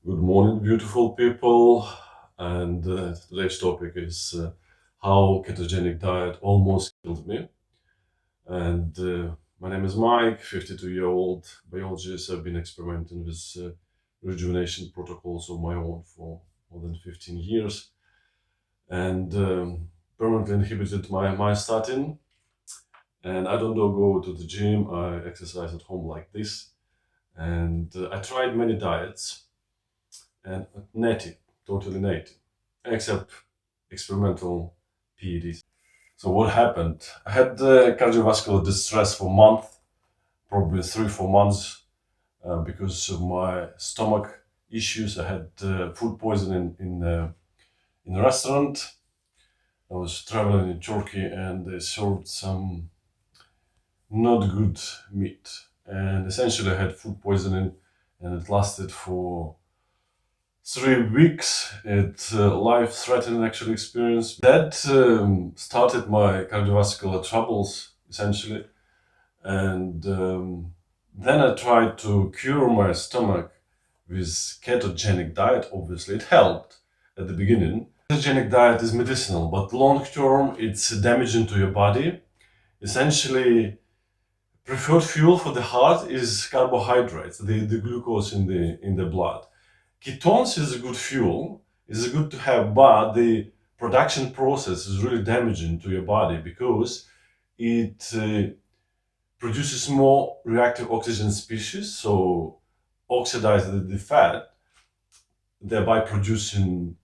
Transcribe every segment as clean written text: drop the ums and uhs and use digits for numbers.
Good morning, beautiful people. And today's topic is how ketogenic diet almost killed me. And my name is Mike, 52-year-old biologist. I've been experimenting with rejuvenation protocols of my own for more than 15 years and permanently inhibited my statin. And I don't go to the gym. I exercise at home like this. And I tried many diets and native, totally native, except experimental PEDs. So what happened? I had cardiovascular distress for a month, probably 3 4 months, because of my stomach issues. I had food poisoning in a restaurant. I was traveling in Turkey and they served some not good meat, and essentially I had food poisoning, and it lasted for 3 weeks. It's a life-threatening actual experience. That started my cardiovascular troubles essentially, and then I tried to cure my stomach with ketogenic diet. Obviously, it helped at the beginning. Ketogenic diet is medicinal, but long term, it's damaging to your body. Essentially, preferred fuel for the heart is carbohydrates, the glucose in the blood. Ketones is a good fuel, is good to have, but the production process is really damaging to your body because it produces more reactive oxygen species, so oxidize the fat, thereby producing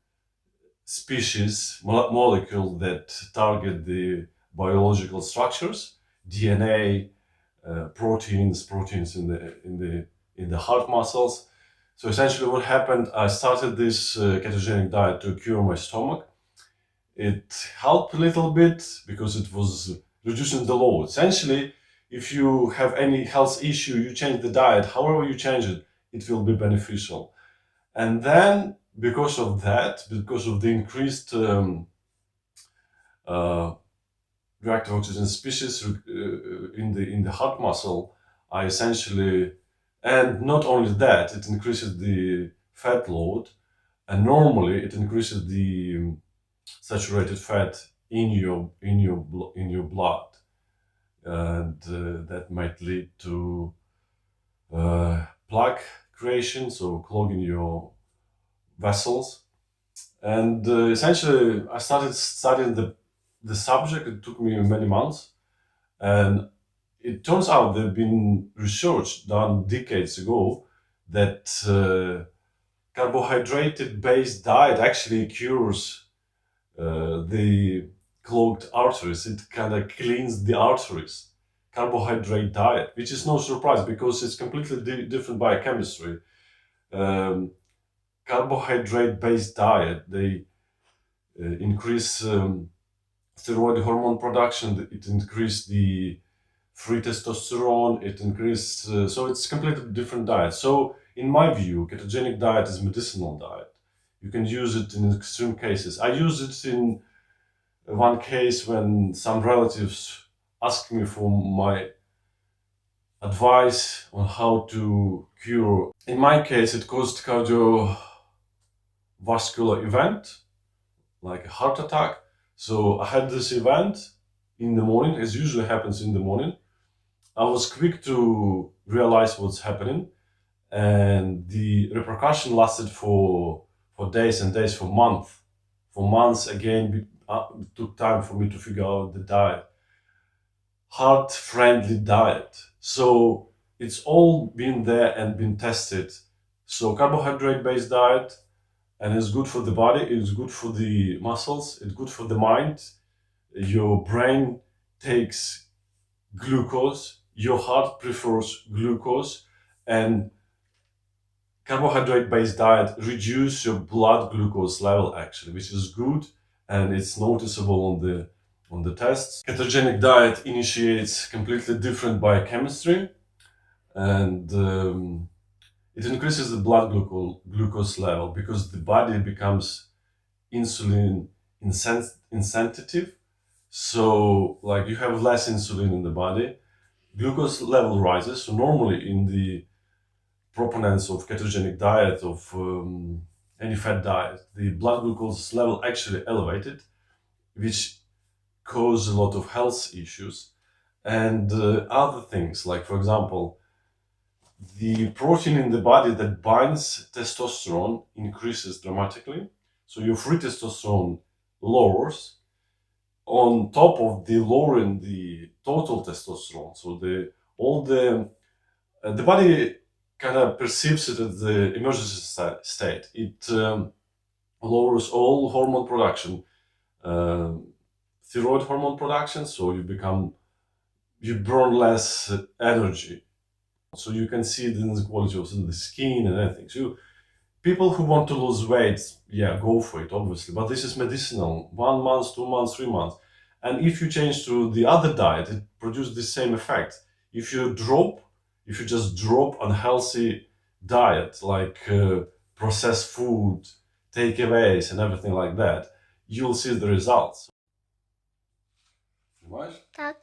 species, molecule that target the biological structures, DNA, proteins in the heart muscles. So essentially, what happened? I started this ketogenic diet to cure my stomach. It helped a little bit because it was reducing the load. Essentially, if you have any health issue, you change the diet. However you change it, it will be beneficial. And then, because of that, because of the increased uh, reactive oxygen species in the heart muscle, I essentially, and not only that, it increases the fat load, and normally it increases the saturated fat in your blood, and that might lead to plaque creation, so clogging your vessels. And essentially, I started studying the subject. It took me many months, and it turns out there've been research done decades ago that carbohydrate based diet actually cures the clogged arteries. It kind of cleans the arteries. Carbohydrate diet, which is no surprise because it's completely different biochemistry. Um, Carbohydrate based diet, they increase steroid hormone production. It increase the free testosterone. It increase so it's completely different diet. So in my view, ketogenic diet is medicinal diet. You can use it in extreme cases. I use it in one case when some relatives asked me for my advice on how to cure. In my case, it caused cardiovascular event like a heart attack. So I had this event in the morning, as usually happens in the morning. I was quick to realize what's happening, and the repercussion lasted for days and days, for months. For months again, it took time for me to figure out the diet, heart-friendly diet. So it's all been there and been tested. So carbohydrate-based diet, and it's good for the body. It's good for the muscles. It's good for the mind. Your brain takes glucose, your heart prefers glucose, and carbohydrate based diet reduce your blood glucose level actually, which is good, and it's noticeable on the tests. Ketogenic diet initiates completely different biochemistry, and it increases the blood glucose level because the body becomes insulin insensitive. So like you have less insulin in the body, glucose level rises. So normally in the proponents of ketogenic diet, of any fat diet, the blood glucose level actually elevated, which cause a lot of health issues. And other things, like for example, the protein in the body that binds testosterone increases dramatically. So your free testosterone lowers on top of the lowering the total testosterone. So the body kind of perceives it as the emergency state. It lowers all hormone production, uh, thyroid hormone production, so you burn less energy. So you can see it in the quality of the skin and everything. So people who want to lose weight, yeah, go for it, obviously. But this is medicinal. 1 month, 2 months, 3 months. And if you change to the other diet, it produces the same effect. If you just drop unhealthy diet, like processed food, takeaways, and everything like that, you'll see the results. Понимаешь? Так.